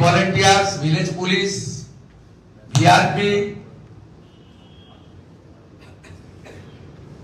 Volunteers, village police, VRP,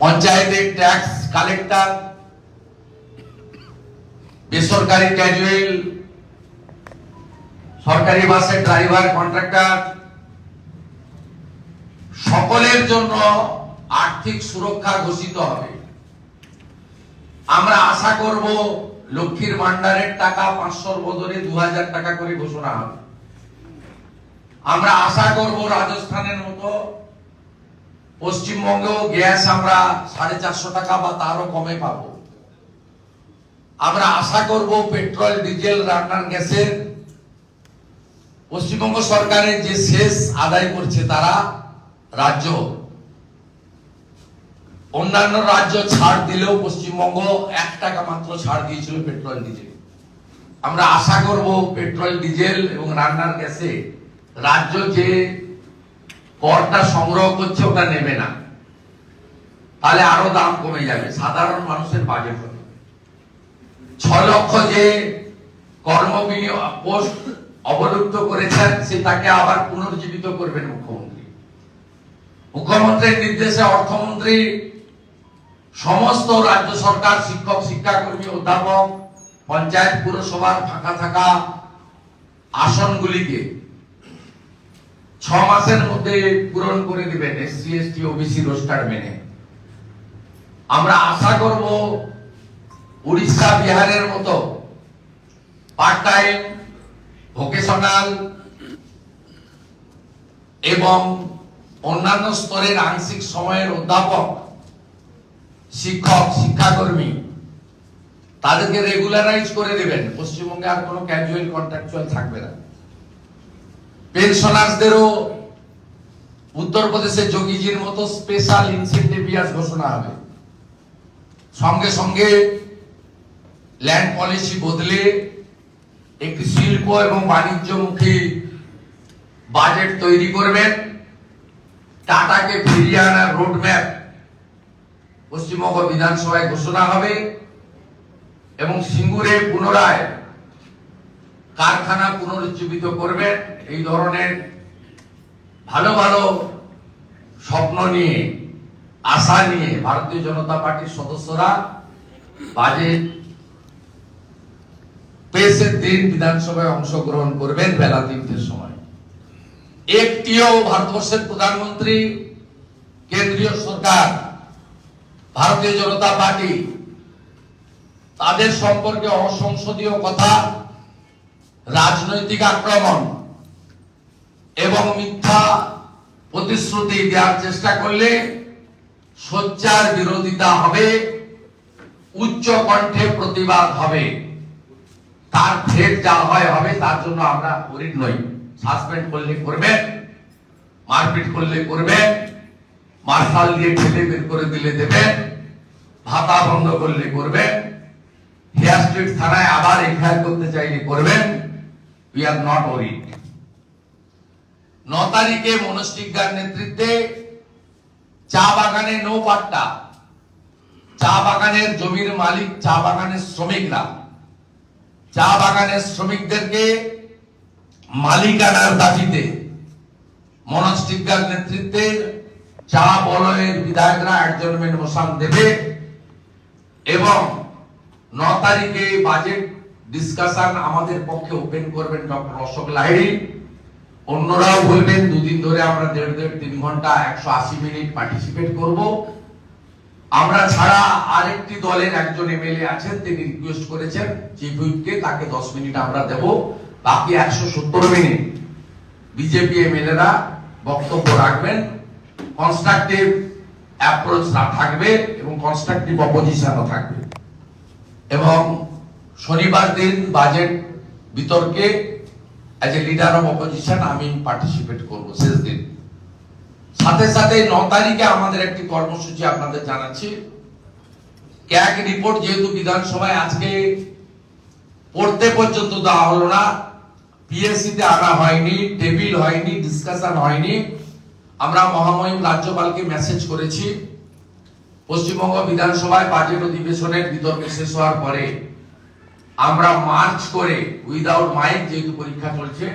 পঞ্চায়েতের tax collector, বেসরকারি casual, সরকারি বাসের ড্রাইভার, কন্ট্রাক্টর, সকলের জন্য আর্থিক সুরক্ষা ঘোষিত হবে। আমরা আশা করব লক্ষ্মীর ভান্ডারের টাকা 500 বদলে 2000 টাকা করে ঘোষণা হবে। আমরা আশা করব রাজস্থানের মতো পশ্চিমবঙ্গেও গ্যাস আমরা 450 টাকা বা তারও কমে পাবো। আমরা আশা করব পেট্রোল, ডিজেল, রান্নার গ্যাসের পশ্চিমবঙ্গ সরকারের যে শেষ আদায় করছে তারা রাজ্য, অন্যান্য রাজ্য ছাড় দিলেও পশ্চিমবঙ্গ 1 টাকা মাত্র ছাড় দিয়েছিল পেট্রোল ডিজেল। আমরা আশা করব পেট্রোল ডিজেল এবং রান্নার গ্যাসে রাজ্য যে করটা সংগ্রহ করছে ওটা নেবে না, তাহলে আরো দাম কমে যাবে, সাধারণ মানুষের বাজেট হবে। 6 লক্ষ যে কর্মবিনিয়োগ পোস্ট অবলুপ্ত করেছেন সে তাকে আবার পুনর্জীবিত করবেন মুখ্যমন্ত্রী। মুখ্যমন্ত্রীর নির্দেশে অর্থমন্ত্রী সমস্ত রাজ্য সরকার, শিক্ষক, শিক্ষাকর্মী, অধ্যাপক, পঞ্চায়েত, পুরসভার ফাঁকা থাকা আসনগুলিকে 6 মাসের মধ্যে পূরণ করে দিবেন এসসি, এসটি, ওবিসি রোস্টার মেনে। আমরা আশা করব উড়িষ্যা, বিহারের মতো পার্ট টাইম, ভোকেশনাল এবং অন্যান্য স্তরের আংশিক সময়ের অধ্যাপক, শিক্ষক, শিক্ষাকর্মী তাদেরকে রেগুলারাইজ করে দেবেন। পশ্চিমবঙ্গে আর কোনো ক্যাজুয়াল কন্ট্রাকচুয়াল থাকবে না। পেনশনারদেরও উত্তরপ্রদেশের যোগীজির মতো স্পেশাল ইনসেন্টিভ ইয়ার্স ঘোষণা হবে। সঙ্গে সঙ্গে ল্যান্ড পলিসি বদলে একটি শিল্প এবং বাণিজ্যমুখী বাজেট তৈরি করবেন। টাটাকে ফিরিয়ে আনার রোডম্যাপ পশ্চিমবঙ্গ বিধানসভায় ঘোষণা হবে এবং সিঙ্গুরে পুনরায় কারখানা পুনরুজ্জীবিত করবেন। এই ধরনের ভালো ভালো স্বপ্ন নিয়ে, আশা নিয়ে ভারতীয় জনতা পার্টির সদস্যরা বাজেট পেশের দিন বিধানসভায় অংশগ্রহণ করবেন বেলা 3টের সময়। একটিও ভারতবর্ষের প্রধানমন্ত্রী, কেন্দ্রীয় সরকার, ভারতীয় জনতা পার্টি তাদের সম্পর্কে অসংসদীয় কথা, রাজনৈতিক আক্রমণ এবং মিথ্যা প্রতিশ্রুতি দেওয়ার চেষ্টা করলে সোচ্চার বিরোধিতা হবে, উচ্চ কণ্ঠে প্রতিবাদ হবে। তার ফের যা হয় হবে, তার জন্য আমরা অরিড নই। সাসপেন্ড করলে করবেন, মারপিট করলে করবেন, মার্শাল দিয়ে ঠেলে বের করে দিলে দেবেন, ভাতা বন্ধ করলে করবেন, হেয়ার স্ট্রিট থানায় আবার এফআইআর করতে চাইলে করবেন। We are not অরিড। 9 তারিখে মনস্টিকদার নেতৃত্বে চা বাগানে নো পাট্টা, চা বাগানের জমির মালিক, চা বাগানের শ্রমিকরা, চা বাগানের শ্রমিকদেরকে মালিকানার দাবিতে মনস্টিকদার নেতৃত্বে চা বলয়ের বিধায়করা অ্যাডজর্নমেন্ট মোশন দেবে এবং 9 তারিখে বাজেট ডিসকাশন আমাদের পক্ষে ওপেন করবেন ডক্টর অশোক লাহিড়ী। অন্যরাও বলবেন। 2 দিন ধরে আমরা 1.5-3 ঘন্টা 180 মিনিট পার্টিসিপেট করব। আমরা ছাড়া আরেকটি দলের একজন এমএলএ আছেন, তিনি রিকোয়েস্ট করেছেন চিফ হুইপকে, তাকে 10 মিনিট আমরা দেব। বাকি 170 মিনিট বিজেপি এমএলএরা বক্তব্য রাখবেন। কনস্ট্রাকটিভ অ্যাপ্রোচ থাকবে এবং কনস্ট্রাকটিভ অপোজিশনও থাকবে। এবং শনিবার দিন বাজেট বিতর্কে as a leader of opposition আমি পার্টিসিপেট করব শেষ দিন। সাথে সাথে 9 তারিখে আমাদের একটি কর্মসূচি আপনাদের জানাচ্ছি। ক্যাগ রিপোর্ট যেহেতু বিধানসভায় আজকে পড়তে পর্যন্ত দেওয়া হলো না, পিএসসি তে আনা হয়নি, টেবিল হয়নি, ডিসকাশন হয়নি, আমরা মহামহিম রাজ্যপালকে মেসেজ করেছি পশ্চিমবঙ্গ বিধানসভায় বাজেট অধিবেশনের বিতর্ক শেষ হওয়ার পরে আমরা মার্চ করে উইদাউট মাইক, যেহেতু পরীক্ষা চলছে,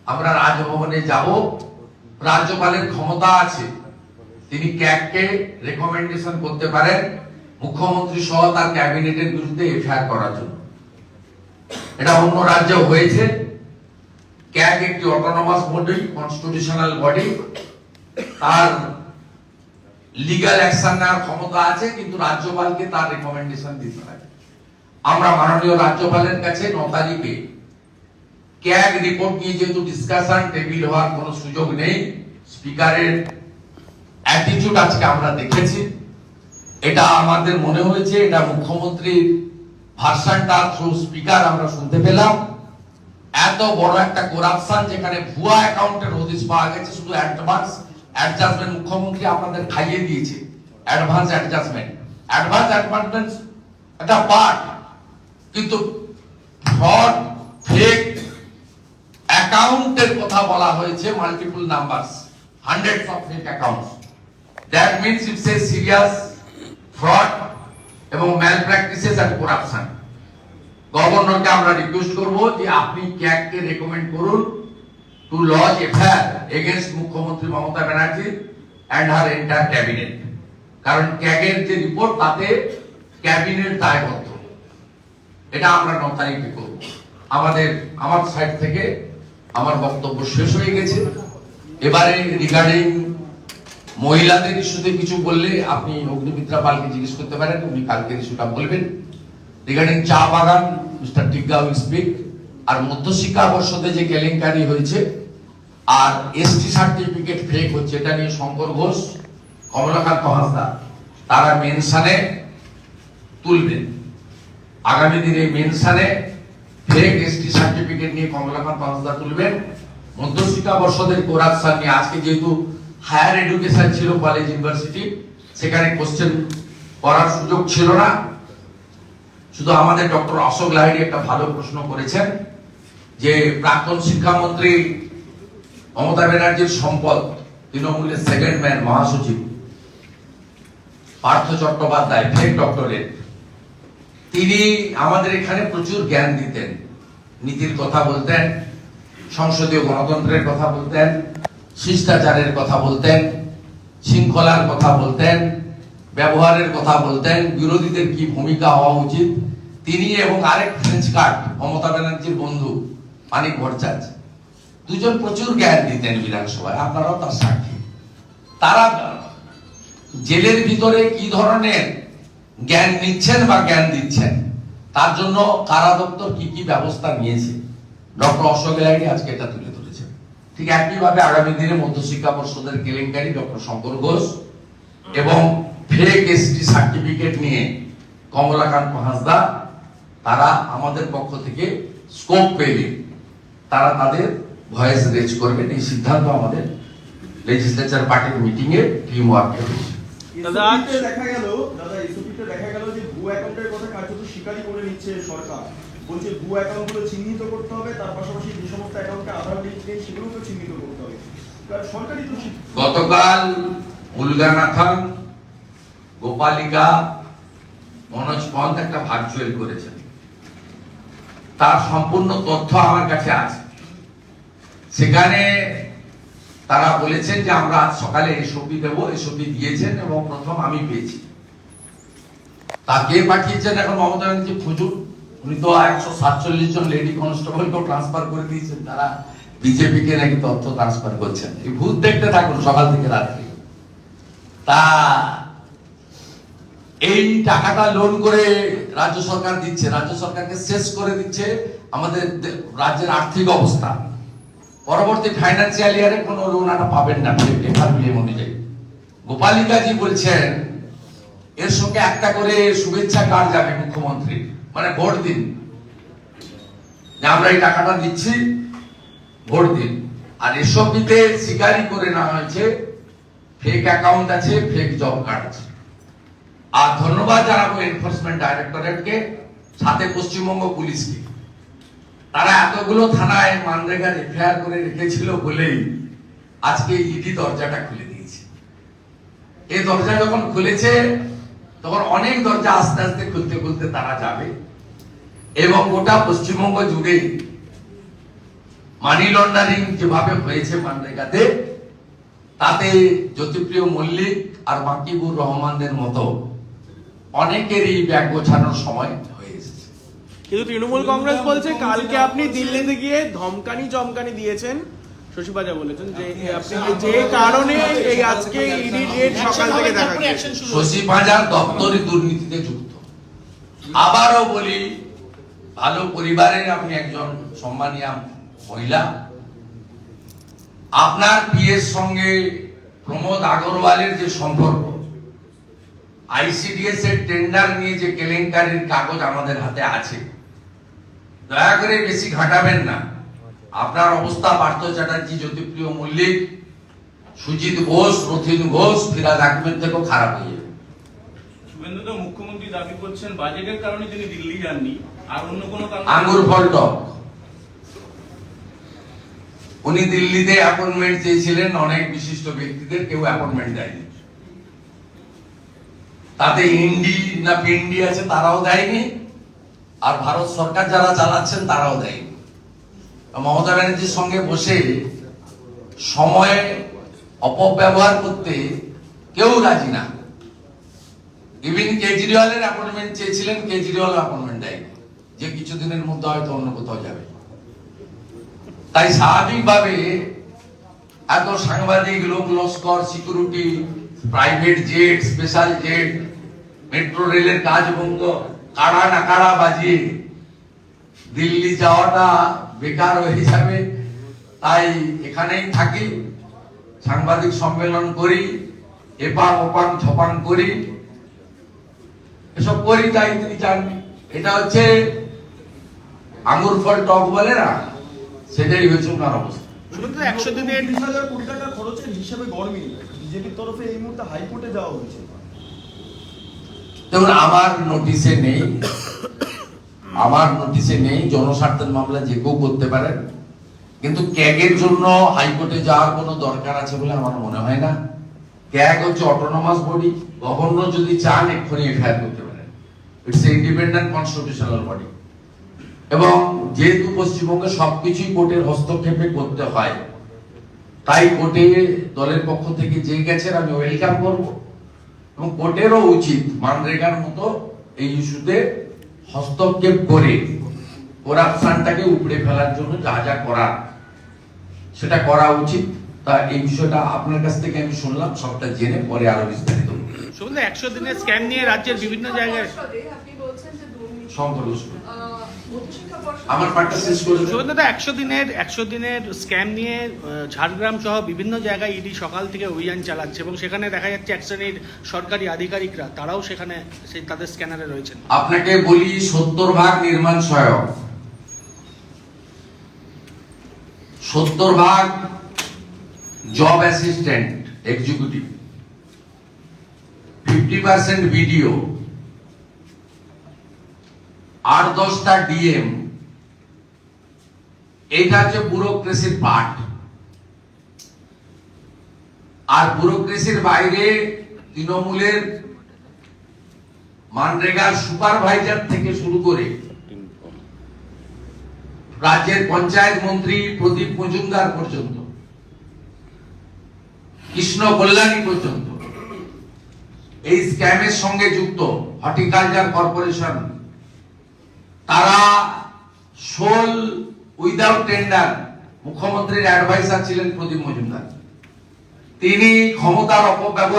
আমরা রাজভবনে যাব। রাজ্যপালের ক্ষমতা আছে, তিনি ক্যাগকে রেকমেন্ডেশন করতে পারেন মুখ্যমন্ত্রী সহ তার ক্যাবিনেটের বিরুদ্ধে এফআইআর করার জন্য। এটা অন্য রাজ্যে হয়েছে। ক্যাগ একটি অটোনমাস বডি, কনস্টিটিউশনাল বডি, তার লিগ্যাল অ্যাকশন নেওয়ার ক্ষমতা আছে, কিন্তু রাজ্যপালকে তার রেকমেন্ডেশন দিতে হয়। আমরা মাননীয় রাজ্যপালের কাছে 9 তারিখে ক্যাগ রিপোর্ট নিয়ে যেহেতু ডিসকাশন টেবিল হওয়ার কোনো সুযোগ নেই, স্পিকারের অ্যাটিটিউড আজকে আমরা দেখেছি। এটা আমাদের মনে হয়েছে এটা মুখ্যমন্ত্রীর ভার্সনটা থ্রু স্পিকার আমরা শুনতে পেলাম। এত বড় একটা করাপশন, যেখানে ভুয়া অ্যাকাউন্টের হদিশ পাওয়া গেছে, শুধু অ্যাডভান্স অ্যাডজাস্টমেন্ট মুখ্যমন্ত্রী আপনাদের খাইয়ে দিয়েছে। অ্যাডভান্স অ্যাডজাস্টমেন্ট একটা পার্ট, কিন্তু ফ্রড, ফেক অ্যাকাউন্টের কথা বলা হয়েছে, multiple numbers, hundreds of fake accounts. That means it's a serious fraud এবং ম্যাল প্র্যাকটিসেস এন্ড করাপশন। গভর্নরকে আমরা রিকোয়েস্ট করব যে আপনি ক্যাগকে রেকমেন্ড করুন টু লজ এফআইআর এগেইনস্ট মুখ্যমন্ত্রী Mamata Banerjee and her entire cabinet. কারণ ক্যাগের যে রিপোর্ট, তাতে ক্যাবিনেট দায়বদ্ধ। এটা আমরা 9 তারিখে করব। আমার সাইড থেকে আমার বক্তব্য শেষ হয়ে গেছে। এবারে রিগার্ডিং মহিলাদের ইস্যুতে কিছু বললে আপনি অগ্নিমিত্রা পালকে জিজ্ঞেস করতে পারেন, উনি কালকের ইস্যুটা বলবেন। রিগার্ডিং চা বাগান, মিস্টার টিগ্গা উইল স্পিক। আর মধ্যশিক্ষা পর্ষদে যে কেলেঙ্কারি হয়েছে আর এসটি সার্টিফিকেট ফেক হচ্ছে, এটা নিয়ে শঙ্কর ঘোষ, কমলাকান্ত হাসদা তারা মেনশনে তুলবেন। আগামী দিনে মেনশনে ফেক এসটি সার্টিফিকেট নিয়ে কমলাকান্ত হাসদা তুলবেন। মধ্যশিক্ষা পর্ষদের করাপশন নিয়ে আজকে যেহেতু হায়ার এডুকেশন ছিল, কলেজ ইউনিভার্সিটি, সেখানে কোশ্চেন করার সুযোগ ছিল না। শুধু আমাদের ডক্টর অশোক লাহিড়ী একটা ভালো প্রশ্ন করেছেন যে প্রাক্তন শিক্ষামন্ত্রী মমতা ব্যানার্জির সম্পদ, তৃণমূলের সেকেন্ড ম্যান, মহাসচিব পার্থ চট্টোপাধ্যায়, ফেক ডক্টরেট, তিনি আমাদের এখানে প্রচুর জ্ঞান দিতেন, নীতির কথা বলতেন, সংসদীয় গণতন্ত্রের কথা বলতেন, শিষ্টাচারের কথা বলতেন, শৃঙ্খলার কথা বলতেন, ব্যবহারের কথা বলতেন, বিরোধীদের কি ভূমিকা হওয়া উচিত। তিনি এবং আরেক ফ্রেঞ্চ কার্ড মমতা ব্যানার্জির বন্ধু মানিক ভট্টাচার্য, দুজন প্রচুর জ্ঞান দিতেন বিধানসভায়, আপনারাও তার সাক্ষী। তারা জেলের ভিতরে কি ধরনের জ্ঞান নিচ্ছেন বা জ্ঞান দিচ্ছেন, তার জন্য কারা দপ্তর কি কি ব্যবস্থা নিয়েছে, ডক্টর অশোক লাহিড়ী আজকে এটা তুলে ধরেছেন। ঠিক একইভাবে আগামী দিনে মধ্যশিক্ষা পর্ষদের কেলেঙ্কারি, ডক্টর শঙ্কর ঘোষ এবং ফেক এসটি সার্টিফিকেট নিয়ে কমলাকান্ত হাসদা, তারা আমাদের পক্ষ থেকে স্কোপ পেলে তারা তাদের ভয়েস রেজ করবেন। এই সিদ্ধান্ত আমাদের লেজিসলেচার পার্টির মিটিং এ টিম ওয়ার্কে হয়েছে। দেখা গেল যে ভুয়া অ্যাকাউন্টের কথা কার্যত স্বীকারই করে নিচ্ছে সরকার, বলছে ভুয়া অ্যাকাউন্টগুলো চিহ্নিত করতে হবে, তার পাশাপাশি যে সমস্ত অ্যাকাউন্টে আধার লিঙ্ক নেই সেগুলোকে চিহ্নিত করতে হবে। সরকারি তো গতকাল মুলগানাথন, গোপালিকা, মনোজ পন্থ একটা ভার্চুয়াল করেছেন, তার সম্পূর্ণ তথ্য আমার কাছে আছে। সেখানে তারা বলেছেন যে আমরা আজ সকালে এসওপি দেবো, এসওপি দিয়েছেন এবং প্রথম আমি পেয়েছি। তাকে পাঠিয়েছেন এখন মমতা ব্যানার্জি খুঁজুন। উনি তো 147 জন লেডি কনস্টেবলকেও ট্রান্সফার করে দিয়েছেন, তারা বিজেপি কে নাকি তথ্য ট্রান্সফার করছেন। এই ভূত দেখতে থাকুন সকাল থেকে রাত্রি। তা এই টাকাটা লোন করে রাজ্য সরকার দিচ্ছে, রাজ্য সরকারকে শেষ করে দিচ্ছে আমাদের রাজ্যের আর্থিক অবস্থা। পরবর্তী ফাইন্যান্সিয়াল ইয়ারে কোনো লোন আর পাবেন না এফআরবিএম অনুযায়ী। গোপালিকাজি বলছেন এর সঙ্গে একটা করে শুভেচ্ছা কার্ড যাবে মুখ্যমন্ত্রী, মানে ভোট দিন, যে আমরা এই টাকাটা দিচ্ছি, ভোট দিন। আর এসবিতে স্বীকারই করে নেওয়া হয়েছে ফেক অ্যাকাউন্ট আছে, ফেক জব কার্ড আছে। আর ধন্যবাদ জানাবো এনফোর্সমেন্ট ডাইরেক্টরেটকে, সাথে পশ্চিমবঙ্গ পুলিশকে। তারা এতগুলো থানায় মানরেগার এফআইআর করে রেখেছিল বলেই আজকে ইডি দরজাটা খুলে দিয়েছে। এই দরজা যখন খুলেছে তখন অনেক দরজা আস্তে আস্তে খুলতে খুলতে তারা যাবে। এবং গোটা পশ্চিমবঙ্গ জুড়ে মানি লন্ডারিং যেভাবে হয়েছে মানরেগাতে, তাতে জ্যোতিপ্রিয় মল্লিক আর মাকিবুর রহমানদের মতো অনেকেরই ব্যাগ গোছানোর সময় হয়ে এসেছে। কিন্তু তৃণমূল কংগ্রেস বলছে কালকে আপনি দিল্লিতে গিয়ে ধমকানি চমকানি দিয়েছেন। শশীবাজা বলেছেন যে আপনি যে কারণে এই আজকে ইডি রেড সকাল থেকে দেখা গেছে। শশী পাঁজার দপ্তরি দুর্নীতিতে যুক্ত। আবারও বলি, ভালো পরিবারের আপনি একজন সম্মানীয় মহিলা, আপনার বিয়ের সঙ্গে প্রমোদ আগরওয়ালের যে সম্পর্ক, আইসিডিএস এর টেন্ডার নিয়ে যে কেলেঙ্কারির কাগজ আমাদের হাতে আছে, দয়া করে বেশি ঘাটাবেন না। আপনার অবস্থা পার্থ চ্যাটার্জি, জ্যোতিপ্রিয় মল্লিক, সুজিত ঘোষ, রথিন ঘোষ, ফিরাজ আহমেদ থেকেও খারাপ হয়ে যাবে। শুভেন্দুদা, মুখ্যমন্ত্রী দাবি করছেন বাজেটের কারণে তিনি দিল্লি যাননি, আর অন্য কোনো কারণে। আঙ্গুর ফল টক। উনি দিল্লিতে অ্যাপয়েন্টমেন্ট চেয়েছিলেন, অনেক বিশিষ্ট ব্যক্তিদের, কেউ অ্যাপয়েন্টমেন্ট দেয়নি। তাতে ইন্ডি না পিন্ডি আছে তারাও দেয়নি, আর ভারত সরকার যারা চালাচ্ছেন তারাও দেয়নি। মমতা ব্যানার্জির সঙ্গে বসে সময় অপব্যবহার করতে কেউ রাজি না। ইভিন কেজরিওয়ালের অ্যাপয়েন্টমেন্ট চেয়েছিলেন, কেজরিওয়াল অ্যাপয়েন্টমেন্ট দেয়নি, যে কিছুদিনের মধ্যে হয়তো অন্য কোথাও যাবে। তাই স্বাভাবিকভাবে এত সাংবাদিক, লোক Laskar, security, private jet, special jet, metro রেলের কাজ বন্ধ, কাড়া নাকাড়া বাজিয়ে দিল্লি যাওয়াটা বেকার হয়ে যাবে। তাই এখানেই থাকি, সাংবাদিক সম্মেলন করি, এপাং ওপাং ছপাং করি, এসব করি। তাই তিনি চান, এটা হচ্ছে আঙুর ফল টক বলে না, সেটাই হয়েছে ওনার অবস্থা। 100 দিনের 30,000 কোটি টাকা খরচের হিসাবে গরমি বিজেপির তরফে এই মুহূর্তে হাইকোর্টে দেওয়া হয়েছে। দেখুন, আমার নোটিশে নেই, জনস্বার্থের মামলা যে কেউ করতে পারেন, কিন্তু ক্যাগের জন্য হাইকোর্টে যাওয়ার কোনো দরকার আছে বলে আমার মনে হয় না। ক্যাগ হচ্ছে অটোনমাস বডি, গভর্নর যদি চান এক্ষুনি এফআইআর করতে পারেন। It's a independent constitutional body, এবং যেহেতু পশ্চিমবঙ্গে সবকিছুই কোর্টের হস্তক্ষেপে করতে হয়, তাই কোর্টে দলের পক্ষ থেকে যে গেছেন আমি ওয়েলকাম করবো, এবং কোর্টেরও উচিত মানরেগার মতো এই ইস্যুতে হস্তক্ষেপ করে করাপশনটাকে উপড়ে ফেলার জন্য যা যা করা সেটা করা উচিত। তা এই বিষয়টা আপনার কাছ থেকে আমি শুনলাম, সবটা জেনে পরে আরো বিস্তারিত শুধু 100 দিনের স্ক্যাম নিয়ে রাজ্যের বিভিন্ন জায়গায় আপনি বলছেন যে দুর্নীতি সংকল্প মধ্যশিক্ষা পর্ষদ আমার পাঠটা শেষ করে দেব। শুভেন্দুদা, 100 দিনের স্ক্যাম নিয়ে ঝাড়গ্রাম সহ বিভিন্ন জায়গায় ইডি সকাল থেকে অভিযান চালাচ্ছে, এবং সেখানে দেখা যাচ্ছে এক শ্রেণীর সরকারি আধিকারিকরা তারাও সেখানে তাদের স্ক্যানারে রয়েছেন। আপনাকে বলি, 70% নির্মাণ সহায়ক, 70% জব অ্যাসিস্ট্যান্ট এক্সিকিউটিভ, 50% ভিডিও, 8-10টা ডিএম। এইটা হচ্ছে ব্যুরোক্রেসির পার্ট। আর ব্যুরোক্রেসির বাইরে তৃণমূলের মানরেগার সুপারভাইজার থেকে শুরু করে রাজ্যের পঞ্চায়েত মন্ত্রী প্রদীপ মজুমদার পর্যন্ত, কৃষ্ণ কল্যাণী পর্যন্ত এই স্ক্যামের সঙ্গে যুক্ত। হর্টিকালচার কর্পোরেশন, তারা সোল উইদাউট টেন্ডার, মুখ্যমন্ত্রীর অ্যাডভাইসার ছিলেন প্রদীপ মজুমদার, তিনি ক্ষমতার অপব্যবহার